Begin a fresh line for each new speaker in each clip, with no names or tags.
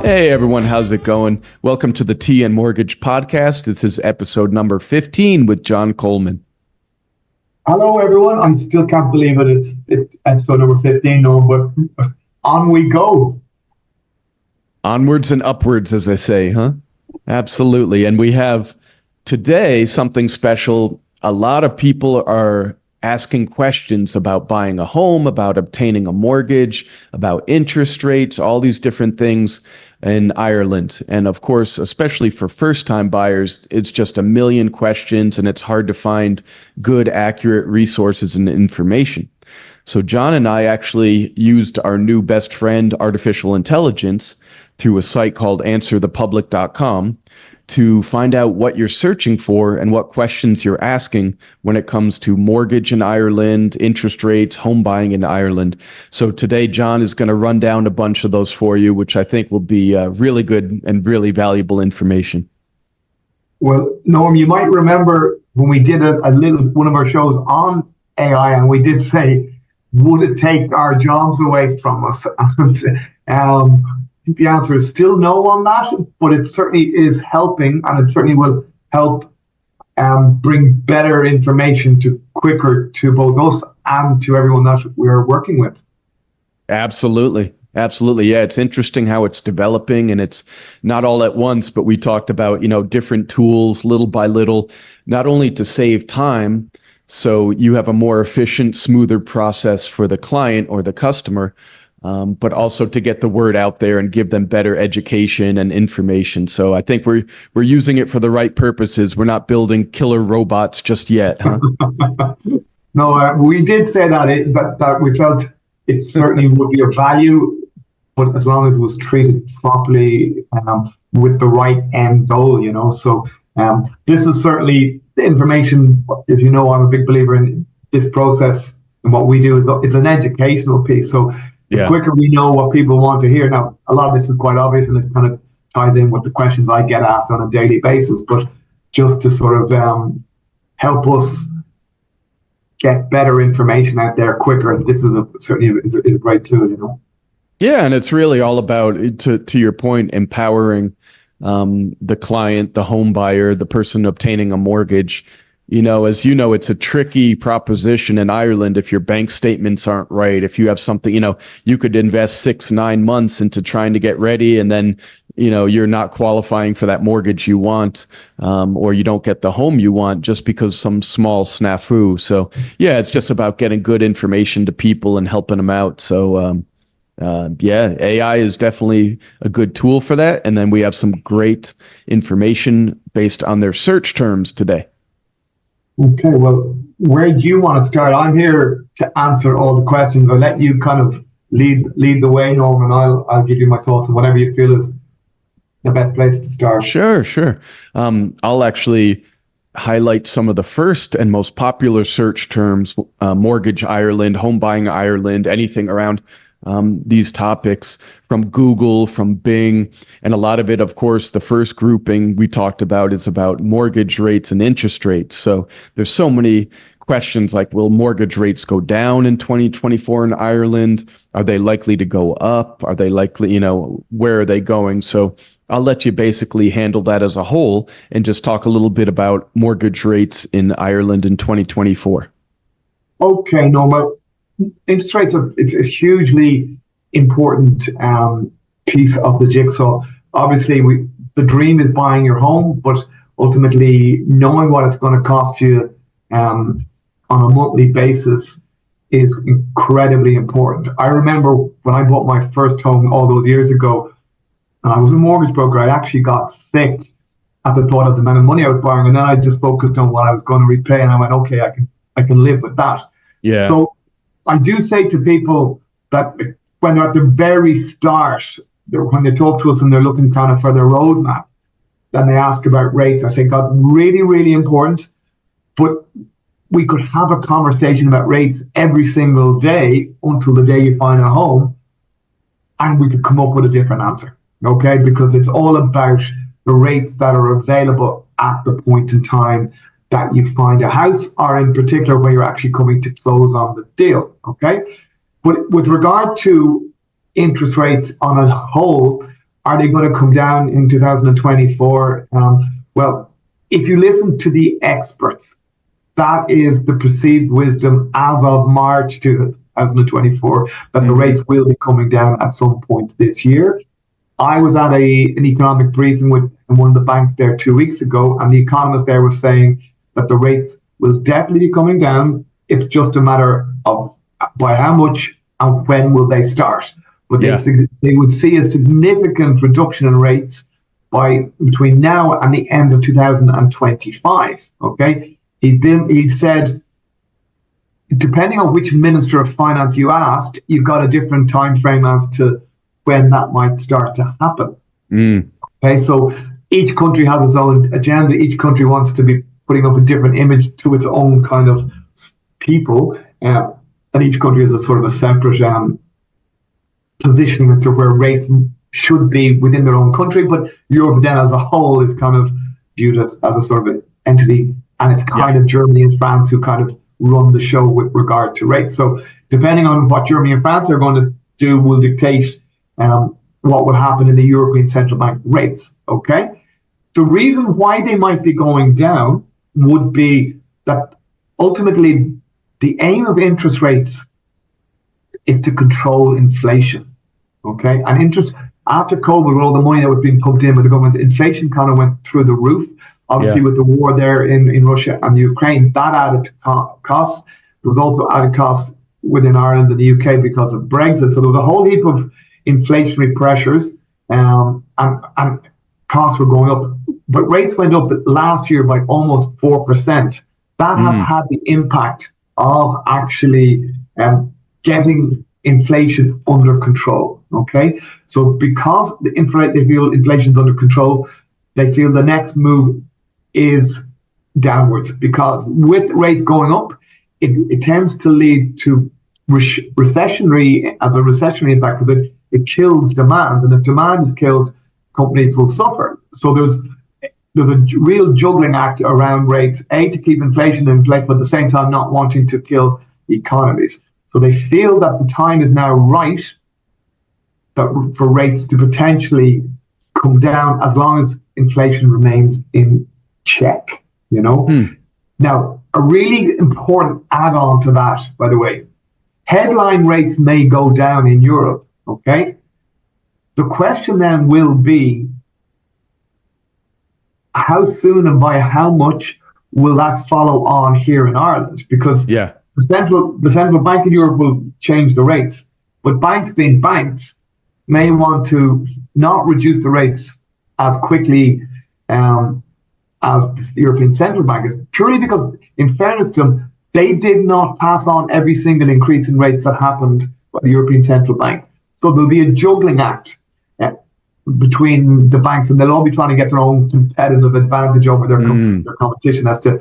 Hey everyone, how's it going? Welcome to the TN Mortgage Podcast. This is episode number 15 with John Coleman.
Hello everyone. I still can't believe it. It's episode number 15 now, but on we go.
Onwards and upwards, as they say, huh? Absolutely. And we have today something special. A lot of people are asking questions about buying a home, about obtaining a mortgage, about interest rates, all these different things in Ireland. And of course, especially for first-time buyers, it's just a million questions and it's hard to find good, accurate resources and information. So John and I actually used our new best friend, artificial intelligence, through a site called answerthepublic.com to find out what you're searching for and what questions you're asking when it comes to mortgage in Ireland, interest rates, home buying in Ireland. So today, John is going to run down a bunch of those for you, which I think will be really good and really valuable information.
Well, Norm, you might remember when we did one of our shows on AI, and we did say, would it take our jobs away from us? The answer is still no on that, but it certainly is helping, and it certainly will help bring better information quicker to both us and to everyone that we're working with.
Absolutely. Absolutely. Yeah, it's interesting how it's developing, and it's not all at once, but we talked about, different tools little by little, not only to save time, so you have a more efficient, smoother process for the client or the customer, but also to get the word out there and give them better education and information. So I think we're using it for the right purposes. We're not building killer robots just yet, huh?
No, we did say that we felt it certainly would be of value, but as long as it was treated properly with the right end goal, So this is certainly the information. If you know, I'm a big believer in this process, and what we do is it's an educational piece. So the quicker we know what people want to hear. Now, a lot of this is quite obvious, and it kind of ties in with the questions I get asked on a daily basis. But just to sort of help us get better information out there quicker, this is certainly a great tool,
Yeah, and it's really all about, to your point, empowering the client, the home buyer, the person obtaining a mortgage. As you know, it's a tricky proposition in Ireland if your bank statements aren't right. If you have something, you could invest 6-9 months into trying to get ready, and then, you're not qualifying for that mortgage you want, or you don't get the home you want just because some small snafu. So yeah, it's just about getting good information to people and helping them out. So AI is definitely a good tool for that. And then we have some great information based on their search terms today.
Okay, well, where do you want to start? I'm here to answer all the questions. I'll let you kind of lead the way, Norman. I'll give you my thoughts on whatever you feel is the best place to start.
Sure. I'll actually highlight some of the first and most popular search terms: mortgage Ireland, home buying Ireland, anything around these topics from Google, from Bing. And a lot of it, of course, the first grouping we talked about is about mortgage rates and interest rates. So there's so many questions like, will mortgage rates go down in 2024 in Ireland? Are they likely to go up? Are they likely, where are they going? So I'll let you basically handle that as a whole and just talk a little bit about mortgage rates in Ireland in 2024.
Okay, Norma. Interest rates it's a hugely important piece of the jigsaw. Obviously, the dream is buying your home, but ultimately knowing what it's going to cost you on a monthly basis is incredibly important. I remember when I bought my first home all those years ago, and I was a mortgage broker. I actually got sick at the thought of the amount of money I was borrowing, and then I just focused on what I was going to repay, and I went, okay, I can live with that.
Yeah.
So I do say to people that when they're at the very start, when they talk to us and they're looking kind of for their roadmap, then they ask about rates. I say, God, really, really important. But we could have a conversation about rates every single day until the day you find a home, and we could come up with a different answer, okay? Because it's all about the rates that are available at the point in time that you find a house, or in particular when you're actually coming to close on the deal, okay? But with regard to interest rates on a whole, are they going to come down in 2024? Well, if you listen to the experts, that is the perceived wisdom as of March 2024, that the rates will be coming down at some point this year. I was at an economic briefing with one of the banks there 2 weeks ago, and the economist there was saying that the rates will definitely be coming down. It's just a matter of by how much and when will they start. But they would see a significant reduction in rates by between now and the end of 2025. Okay, he said, depending on which Minister of Finance you asked, you've got a different time frame as to when that might start to happen. Okay, so each country has its own agenda. Each country wants to be putting up a different image to its own kind of people, and each country has a sort of a separate positioning to where rates should be within their own country. But Europe then as a whole is kind of viewed as a sort of entity, and it's kind of Germany and France who kind of run the show with regard to rates. So depending on what Germany and France are going to do will dictate what will happen in the European Central Bank rates. Okay, the reason why they might be going down would be that ultimately the aim of interest rates is to control inflation. Okay, and interest after COVID, with all the money that was being pumped in with the government, inflation kind of went through the roof. Obviously, with the war there in Russia and Ukraine, that added to costs. There was also added costs within Ireland and the UK because of Brexit. So there was a whole heap of inflationary pressures, and costs were going up. But rates went up last year by almost 4%. That has had the impact of actually getting inflation under control. Okay, so because they feel inflation's under control, they feel the next move is downwards, because with rates going up, it tends to lead to recessionary impact, because it kills demand, and if demand is killed, companies will suffer. So there's a real juggling act around rates, to keep inflation in place, but at the same time not wanting to kill economies. So they feel that the time is now right for rates to potentially come down as long as inflation remains in check, you know? Now, a really important add-on to that, by the way, headline rates may go down in Europe, okay? The question then will be, how soon and by how much will that follow on here in Ireland? Because the central bank in Europe will change the rates, but banks being banks may want to not reduce the rates as quickly as the European Central Bank is, purely because, in fairness to them, they did not pass on every single increase in rates that happened by the European Central Bank. So there'll be a juggling act between the banks, and they'll all be trying to get their own competitive advantage over their competition as to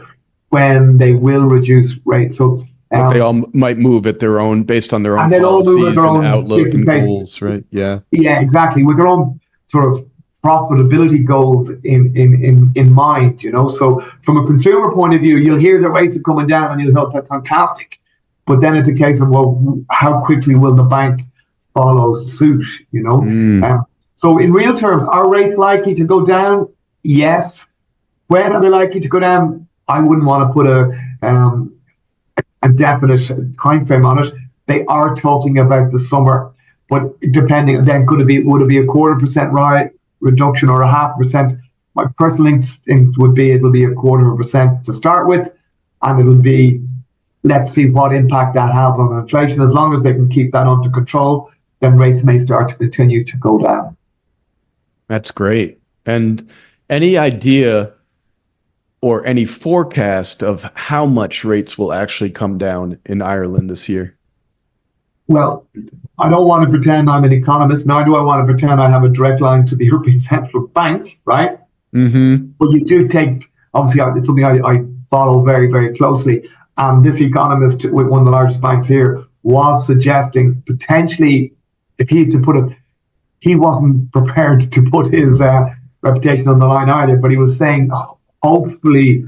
when they will reduce rates. So
but they all might move at their own, based on their own policies and outlook and goals, right? Yeah,
exactly, with their own sort of profitability goals in mind, you know. So from a consumer point of view, you'll hear the rates are coming down and you'll think that's fantastic, but then it's a case of, well, how quickly will the bank follow suit, you know? So in real terms, are rates likely to go down? Yes. When are they likely to go down? I wouldn't want to put a definite time frame on it. They are talking about the summer, but depending, then would it be a 0.25% reduction or 0.5%? My personal instinct would be it'll be 0.25% to start with, and it'll be, let's see what impact that has on inflation. As long as they can keep that under control, then rates may start to continue to go down.
That's great. And any idea or any forecast of how much rates will actually come down in Ireland this year?
Well, I don't want to pretend I'm an economist, nor do I want to pretend I have a direct line to the European Central Bank, right? But you do take, obviously, it's something I follow very, very closely. And this economist with one of the largest banks here was suggesting potentially, if he had to put it, he wasn't prepared to put his reputation on the line either, but he was saying, hopefully,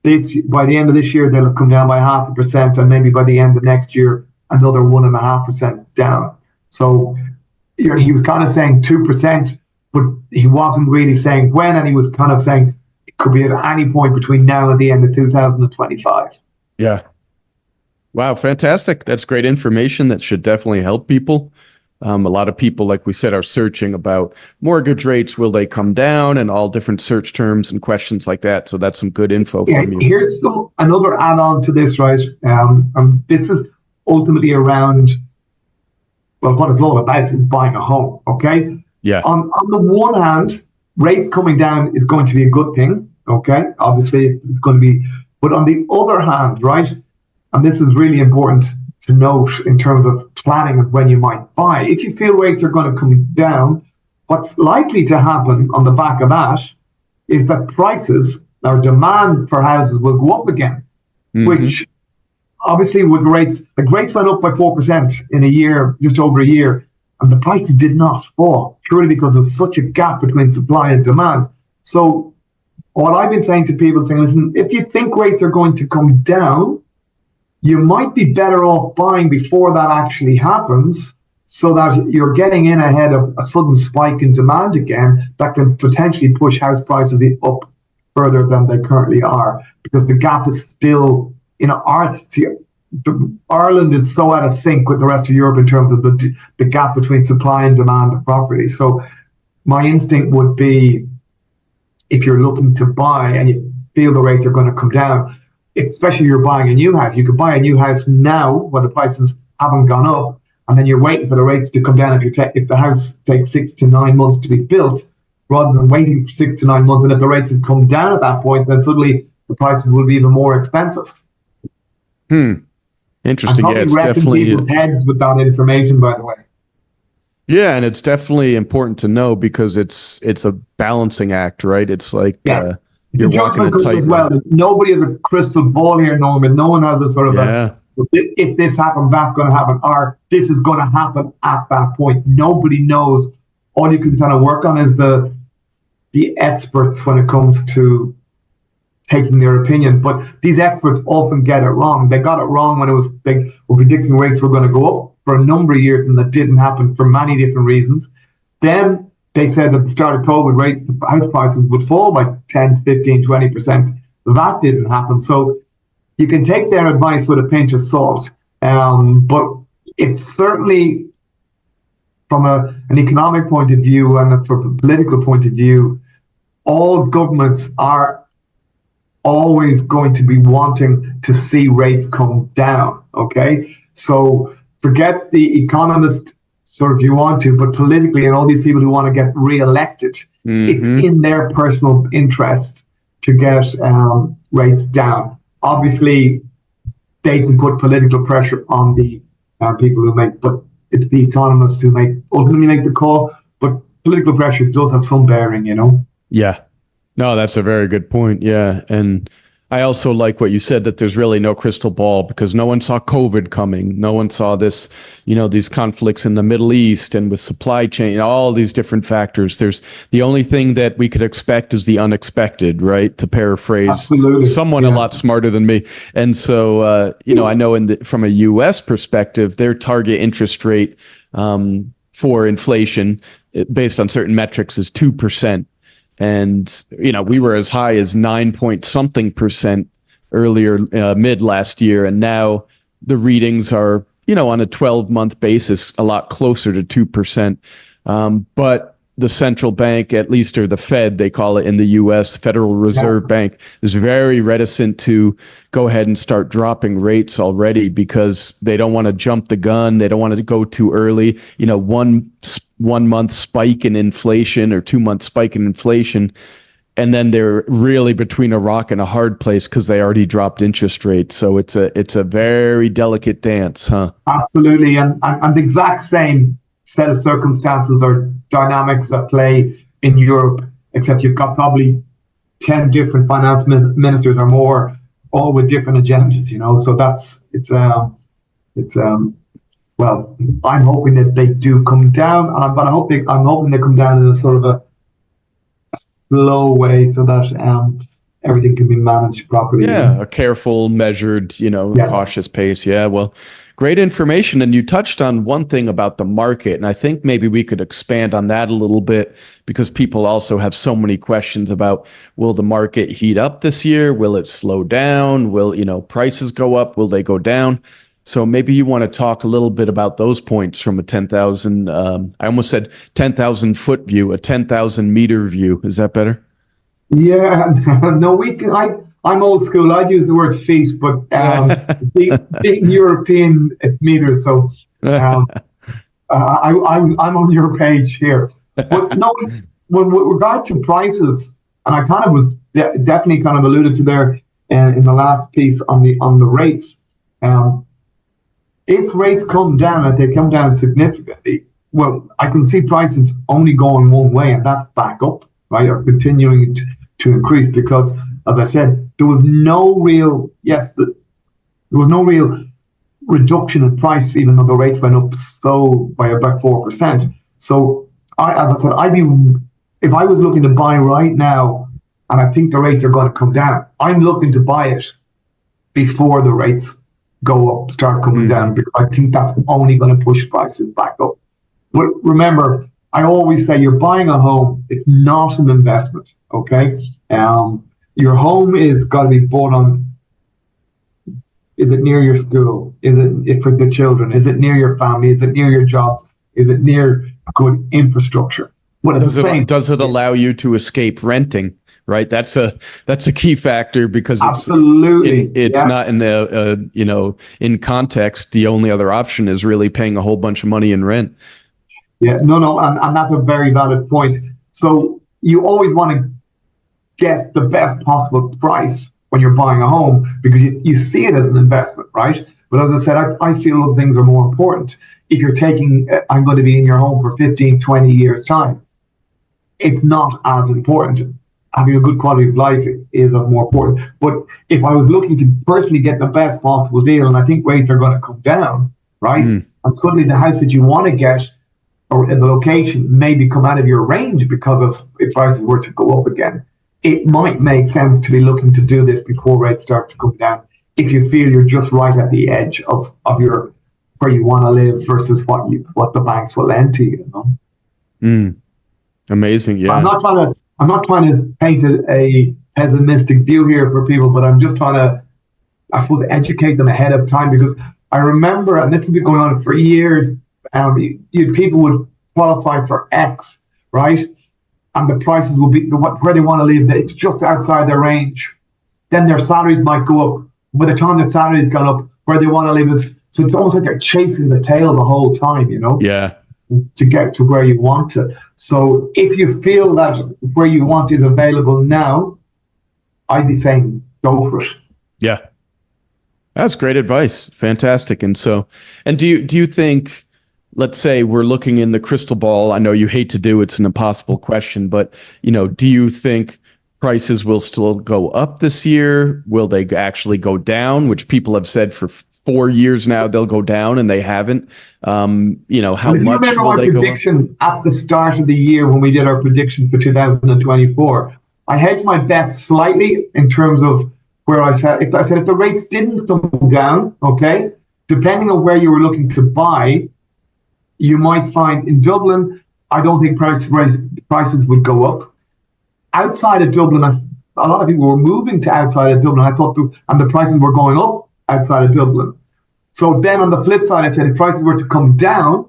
by the end of this year, they'll have come down by 0.5%, and maybe by the end of next year, another 1.5% down. So he was kind of saying 2%, but he wasn't really saying when, and he was kind of saying it could be at any point between now and the end of 2025.
Yeah. Wow, fantastic. That's great information that should definitely help people. A lot of people, like we said, are searching about mortgage rates. Will they come down, and all different search terms and questions like that. So that's some good info
Yeah,
from you.
here's another add-on to this, right? This is ultimately around, well, what it's all about is buying a home, okay?
Yeah.
On the one hand, rates coming down is going to be a good thing, okay? Obviously, it's going to be, but on the other hand, right, and this is really important to note in terms of planning of when you might buy. If you feel rates are going to come down, what's likely to happen on the back of that is that prices or demand for houses will go up again, which obviously with rates, like rates went up by 4% in a year, just over a year, and the prices did not fall purely because there's such a gap between supply and demand. So what I've been saying to people, saying, listen, if you think rates are going to come down, you might be better off buying before that actually happens, so that you're getting in ahead of a sudden spike in demand again that can potentially push house prices up further than they currently are, because the gap is still, Ireland is so out of sync with the rest of Europe in terms of the gap between supply and demand of property. So my instinct would be, if you're looking to buy and you feel the rates are going to come down, especially if you're buying a new house, you could buy a new house now when the prices haven't gone up, and then you're waiting for the rates to come down if the house takes 6 to 9 months to be built, rather than waiting for 6 to 9 months. And if the rates have come down at that point, then suddenly the prices will be even more expensive.
Interesting. Yeah, it's
definitely people's heads with that information, by the way.
Yeah, and it's definitely important to know, because it's a balancing act, right? It's like you're walking a tightrope.
As well. Nobody has a crystal ball here, Norman. No one has a sort of if this happens, that's going to happen, or this is going to happen at that point. Nobody knows. All you can kind of work on is the experts when it comes to taking their opinion. But these experts often get it wrong. They got it wrong when they were predicting rates were going to go up for a number of years, and that didn't happen for many different reasons. Then they said at the start of COVID, the house prices would fall by 10 to 15, 20%. That didn't happen. So you can take their advice with a pinch of salt. But it's certainly, from an economic point of view and from a political point of view, all governments are always going to be wanting to see rates come down, okay? So forget the economist sort of, you want to, but politically, and all these people who want to get re-elected, it's in their personal interests to get rates down. Obviously, they can put political pressure on the people who make, but it's the economists who ultimately make the call. But political pressure does have some bearing,
Yeah. No, that's a very good point. Yeah. And I also like what you said, that there's really no crystal ball, because no one saw COVID coming. No one saw this, these conflicts in the Middle East and with supply chain, all these different factors. The only thing that we could expect is the unexpected, right? To paraphrase someone a lot smarter than me. And so, I know from a US perspective, their target interest rate for inflation based on certain metrics is 2%. And, we were as high as 9 point something percent earlier, mid last year. And now the readings are, on a 12-month basis, a lot closer to 2%. But the central bank, at least, or the Fed, they call it in the US, Federal Reserve Bank, is very reticent to go ahead and start dropping rates already, because they don't want to jump the gun. They don't want to go too early. 1 month spike in inflation or 2 month spike in inflation, and then they're really between a rock and a hard place because they already dropped interest rates. So it's a very delicate dance, huh?
Absolutely, and the exact same set of circumstances or dynamics at play in Europe, except you've got probably 10 different finance ministers or more, all with different agendas. So well, I'm hoping that they do come down, but I'm hoping they come down in a sort of a slow way, so that everything can be managed properly.
Yeah, a careful, measured,
Yeah.
cautious pace. Yeah, well, great information. And you touched on one thing about the market, and I think maybe we could expand on that a little bit because people also have so many questions about, will the market heat up this year? Will it slow down? Will, prices go up? Will they go down? So maybe you want to talk a little bit about those points from a 10,000, I almost said 10,000 foot view, a 10,000 meter view. Is that better?
Yeah, no, I'm old school. I'd use the word feet, but being European, it's meters. So um, I'm on your page here. But no, with regard to prices, and I kind of was definitely kind of alluded to there in the last piece on the rates. Um, if rates come down, if they come down significantly, well, I can see prices only going one way, and that's back up, right, or continuing to increase because, as I said, there was no real, there was no real reduction in price, even though the rates went up so by about 4%. So, as I said, if I was looking to buy right now, and I think the rates are going to come down, I'm looking to buy it before the rates go up, start coming down, because I think that's only going to push prices back up. But remember, I always say you're buying a home, it's not an investment, okay? Your home is got to be bought on, is it near your school? Is it for the children? Is it near your family? Is it near your jobs? Is it near good infrastructure? But
Does it allow you to escape renting? Right, that's a key factor because
absolutely
it's not in context. The only other option is really paying a whole bunch of money in rent.
Yeah, no, and that's a very valid point. So you always want to get the best possible price when you're buying a home because you see it as an investment, right? But as I said, I feel other things are more important. If you're I'm going to be in your home for 15, 20 years time, it's not as important. Having a good quality of life is more important. But if I was looking to personally get the best possible deal, and I think rates are going to come down, right? And suddenly the house that you want to get or in the location maybe come out of your range because of if prices were to go up again, it might make sense to be looking to do this before rates start to come down. If you feel you're just right at the edge of your where you want to live versus what the banks will lend to you.
Amazing, yeah.
I'm not trying to paint a pessimistic view here for people, but I'm just trying to, I suppose, educate them ahead of time because I remember, and this has been going on for years, people would qualify for X, right? And the prices will be where they want to live. It's just outside their range. Then their salaries might go up. By the time their salaries gone up, where they want to live is so it's almost like they're chasing the tail the whole time,
Yeah.
To get to where you want to. So if you feel that where you want is available now, I'd be saying go for it.
Yeah. That's great advice. Fantastic. And do you think, let's say we're looking in the crystal ball, I know you hate to do, it's an impossible question, but do you think prices will still go up this year? Will they actually go down, which people have said for 4 years now they'll go down and they haven't? How much will they go up?
Prediction at the start of the year when we did our predictions for 2024, I hedged my bets slightly in terms of where I said if the rates didn't come down, okay, depending on where you were looking to buy, you might find in Dublin, I don't think prices would go up. Outside of Dublin, a lot of people were moving to outside of Dublin. I thought and the prices were going up outside of Dublin. So then on the flip side, I said if prices were to come down,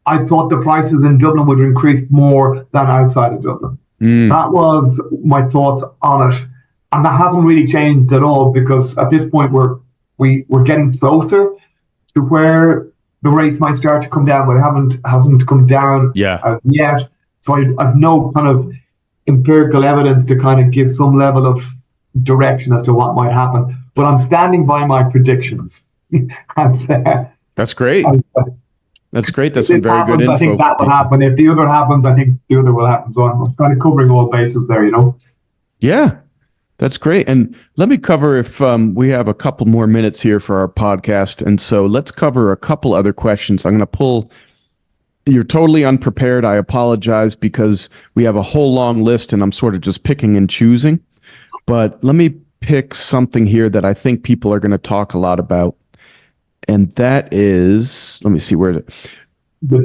I thought the prices in Dublin would increase more than outside of Dublin. That was my thoughts on it. And that hasn't really changed at all because at this point we're getting closer to where the rates might start to come down, but it hasn't come down as yet. So I've no kind of empirical evidence to kind of give some level of direction as to what might happen. But I'm standing by my predictions. That's
great. That's great. That's some very good info.
I think that will happen. If the other happens, I think the other will happen. So I'm kind of covering all bases there,
Yeah, that's great. And let me cover if we have a couple more minutes here for our podcast. And so let's cover a couple other questions. I'm going to pull. You're totally unprepared. I apologize because we have a whole long list and I'm sort of just picking and choosing. But let me pick something here that I think people are going to talk a lot about. And that is, let me see, where is it?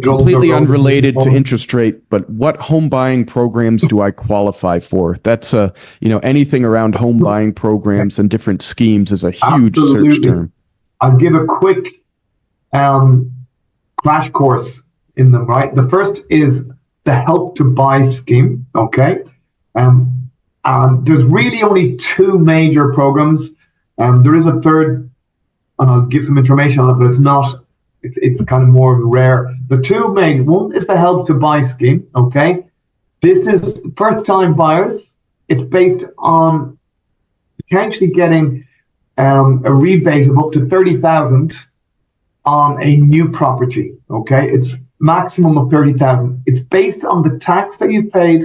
Completely unrelated to interest rate, but what home buying programs do I qualify for? That's anything around home buying programs and different schemes is a huge search term.
I'll give a quick crash course in them, right? The first is the Help to Buy scheme, okay? There's really only two major programs. There is a third, and I'll give some information on it, but it's kind of more rare. The two main, one is the Help to Buy scheme, okay? This is first-time buyers. It's based on potentially getting a rebate of up to 30,000 on a new property, okay? It's maximum of 30,000. It's based on the tax that you paid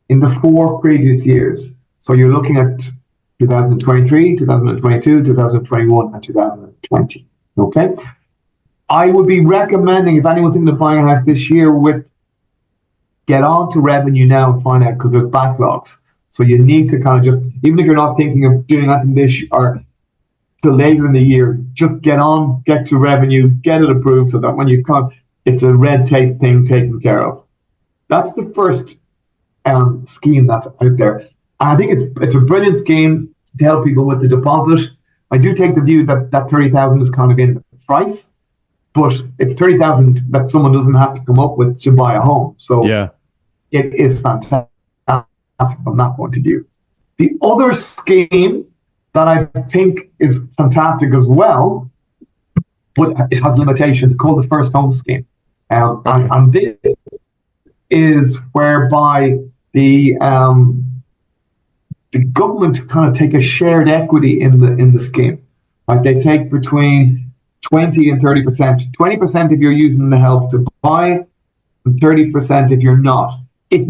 in the 4 previous years. So you're looking at 2023, 2022, 2021, and 2020, okay? I would be recommending, if anyone's thinking of buying a house this year, get on to revenue now and find out, because there's backlogs. So you need to kind of just, even if you're not thinking of doing that this or till later in the year, just get to revenue, get it approved, so that when you come, it's a red tape thing taken care of. That's the first scheme that's out there. And I think it's a brilliant scheme to help people with the deposit. I do take the view that 30,000 is kind of in the price, but it's 30,000 that someone doesn't have to come up with to buy a home. So yeah, it is fantastic from that point of view. The other scheme that I think is fantastic as well, but it has limitations, it's called the First Home Scheme. And this is whereby the government kind of take a shared equity in the scheme. Like they take between 20 and 30%. 20% if you're using the Help to Buy, and 30% if you're not. It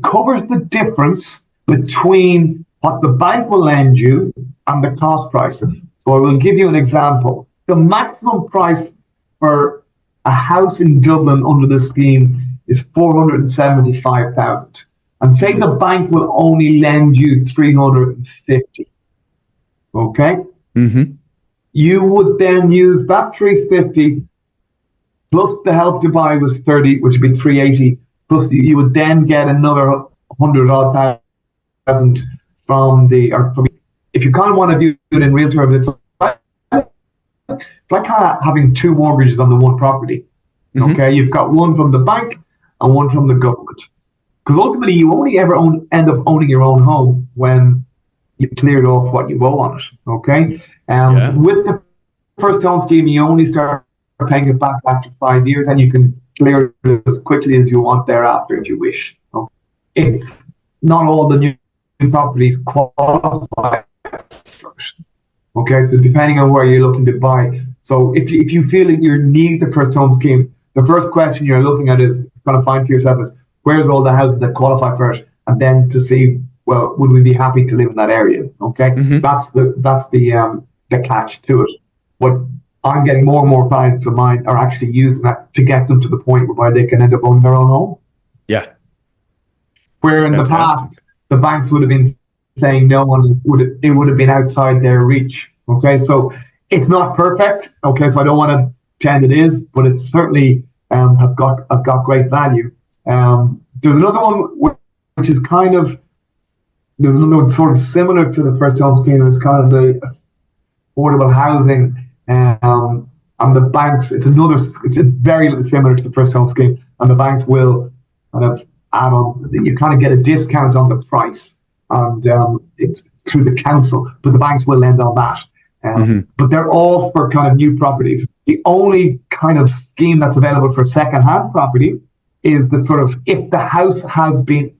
covers the difference between what the bank will lend you and the cost price. So I will give you an example. The maximum price for a house in Dublin under the scheme is 475,000. And say the bank will only lend you 350. Okay?
Mm-hmm.
You would then use that 350 plus the Help to Buy was 30, which would be 380. Plus you would then get another 100,000 from if you kind of want to view it in real terms, it's like kind of having two mortgages on the one property. Mm-hmm. Okay, you've got one from the bank and one from the government. Because ultimately, you only ever end up owning your own home when you've cleared off what you owe on it. Okay, with the First Home Scheme, you only start paying it back after 5 years, and you can clear it as quickly as you want thereafter if you wish. Okay? It's not all the new properties qualify for it. Okay, so depending on where you're looking to buy. So if you feel that you need the First Home Scheme, the first question you're looking at is kind of find for yourself is, where's all the houses that qualify for it? And then to see, well, would we be happy to live in that area? Okay, mm-hmm. That's the catch to it. What I'm getting more and more clients of mine are actually using that to get them to the point where they can end up owning their own home.
Yeah.
Where in the past, the banks would have been saying no, and it would have been outside their reach. Okay, so it's not perfect. Okay, so I don't want to pretend it is, but it certainly has got great value. There's another one which is there's another one sort of similar to the First Home Scheme. It's kind of the affordable housing, and the banks. It's very similar to the First Home Scheme, and the banks will kind of add on. You kind of get a discount on the price, and it's through the council, but the banks will lend on that. Mm-hmm. But they're all for kind of new properties. The only kind of scheme that's available for second-hand property is the sort of, if the house has been,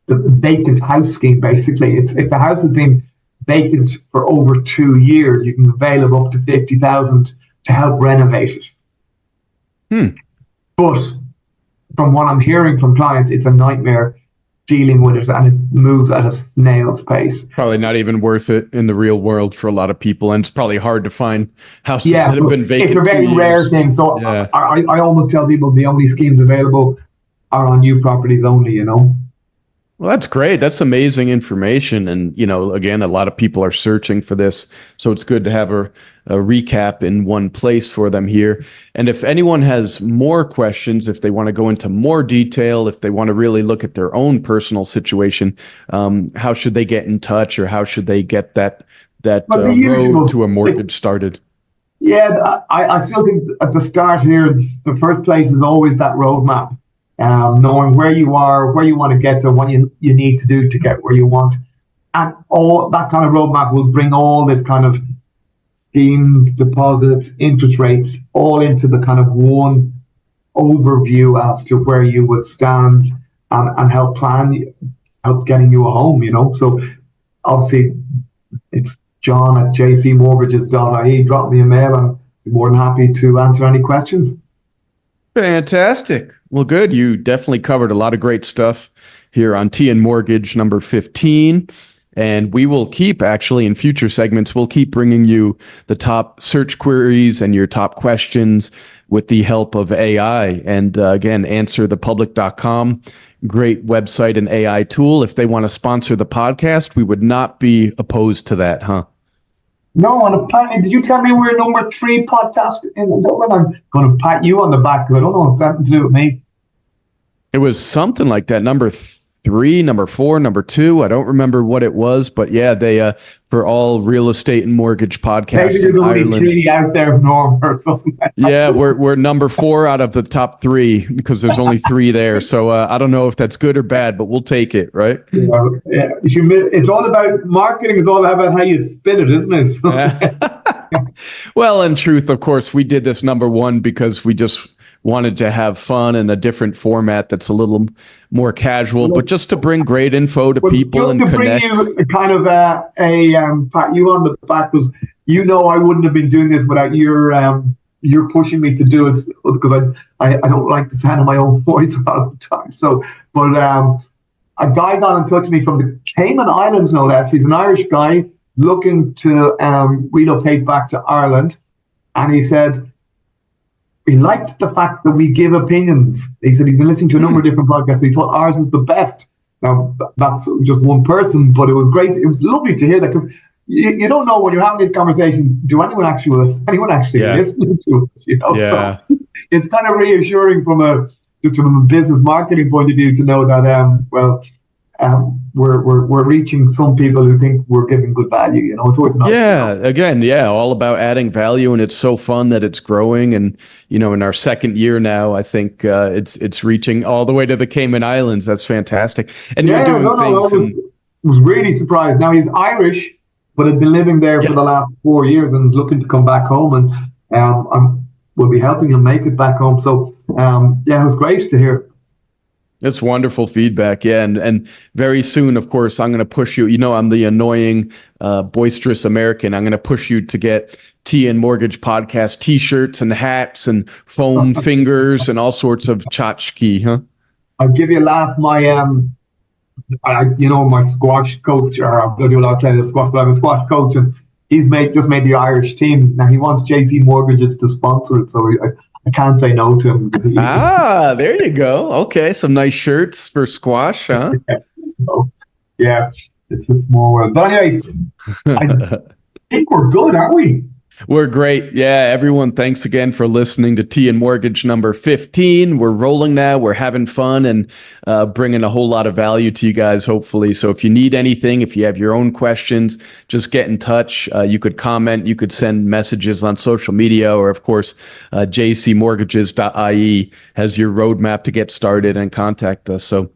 the vacant house scheme, basically. It's if the house has been vacant for over 2 years, you can avail of up to 50,000 to help renovate it. But from what I'm hearing from clients, it's a nightmare dealing with it, and it moves at a snail's pace.
Probably not even worth it in the real world for a lot of people, and it's probably hard to find houses that have been vacant.
It's a very rare thing. So I almost tell people the only schemes available are on new properties only, you know.
Well, that's great. That's amazing information. And, again, a lot of people are searching for this. So it's good to have a recap in one place for them here. And if anyone has more questions, if they want to go into more detail, if they want to really look at their own personal situation, how should they get in touch, or how should they get that
But the
road
usual,
to a mortgage started?
yeah, I still think at the start here, the first place is always that roadmap. Knowing where you are, where you want to get to, what you need to do to get where you want. And all that kind of roadmap will bring all this kind of schemes, deposits, interest rates, all into the kind of one overview as to where you would stand, and help help getting you a home. So obviously it's John at jcmortgages.ie. Drop me a mail, and I'd be more than happy to answer any questions.
Fantastic. Well, good. You definitely covered a lot of great stuff here on T and Mortgage number 15. And we will keep, actually, in future segments, we'll keep bringing you the top search queries and your top questions with the help of AI. And again, answerthepublic.com, great website and AI tool. If they want to sponsor the podcast, we would not be opposed to that, huh?
No, and apparently, did you tell me we're number 3 podcast in Dublin? I'm going to pat you on the back because I don't know if that to do with me.
It was something like that. Number 3, number 4, number 2. I don't remember what it was, but yeah, they for all real estate and mortgage podcasts.
Maybe there's only 3 out there, Norm, or something.
Yeah, we're number 4 out of the top 3 because there's only 3 there. So I don't know if that's good or bad, but we'll take it, right?
Yeah. It's all about marketing. It's all about how you spin it, isn't it?
Well, in truth, of course, we did this number 1 because we just wanted to have fun in a different format that's a little more casual, but just to bring great info to people and connect.
Just to bring you kind of pat you on the back, because I wouldn't have been doing this without your pushing me to do it, because I don't like the sound of my own voice all the time. So, but a guy got in touch with me from the Cayman Islands, no less. He's an Irish guy looking to relocate back to Ireland, and he said he liked the fact that we give opinions. He said he'd been listening to a number of different podcasts, but he thought ours was the best. Now, that's just one person, but it was great. It was lovely to hear that, because you don't know when you're having these conversations, anyone actually listening to us?
Yeah.
So it's kind of reassuring from a business marketing point of view to know that we're reaching some people who think we're giving good value. It's always nice.
Yeah, again, all about adding value, and it's so fun that it's growing. And in our second year now, I think it's reaching all the way to the Cayman Islands. That's fantastic. And you're doing things.
I was really surprised. Now, he's Irish, but had been living there for the last 4 years and looking to come back home, and we'll be helping him make it back home. So it was great to hear.
It's wonderful feedback. Yeah. And very soon, of course, I'm going to push you. I'm the annoying, boisterous American. I'm going to push you to get T and Mortgage podcast T-shirts and hats and foam fingers and all sorts of tchotchke, huh?
I'll give you a laugh. My squash coach, or I do a lot of playing squash, but I'm a squash coach, and he's just made the Irish team. Now he wants JC Mortgages to sponsor it, so I can't say no to him.
There you go. Okay, some nice shirts for squash, huh?
Yeah, it's a small world. But anyway, I think we're good, aren't we?
We're great. Yeah, everyone, thanks again for listening to T and Mortgage number 15. We're rolling now. We're having fun and bringing a whole lot of value to you guys, hopefully. So if you need anything, if you have your own questions, just get in touch. You could comment. You could send messages on social media, or, of course, jcmortgages.ie has your roadmap to get started and contact us. So,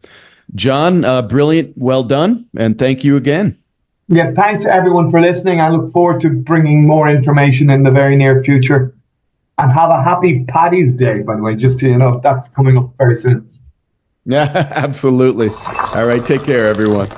John, brilliant. Well done. And thank you again.
Yeah, thanks everyone for listening. I look forward to bringing more information in the very near future. And have a happy Paddy's Day, by the way, just so that's coming up very soon.
Yeah, absolutely. All right, take care, everyone.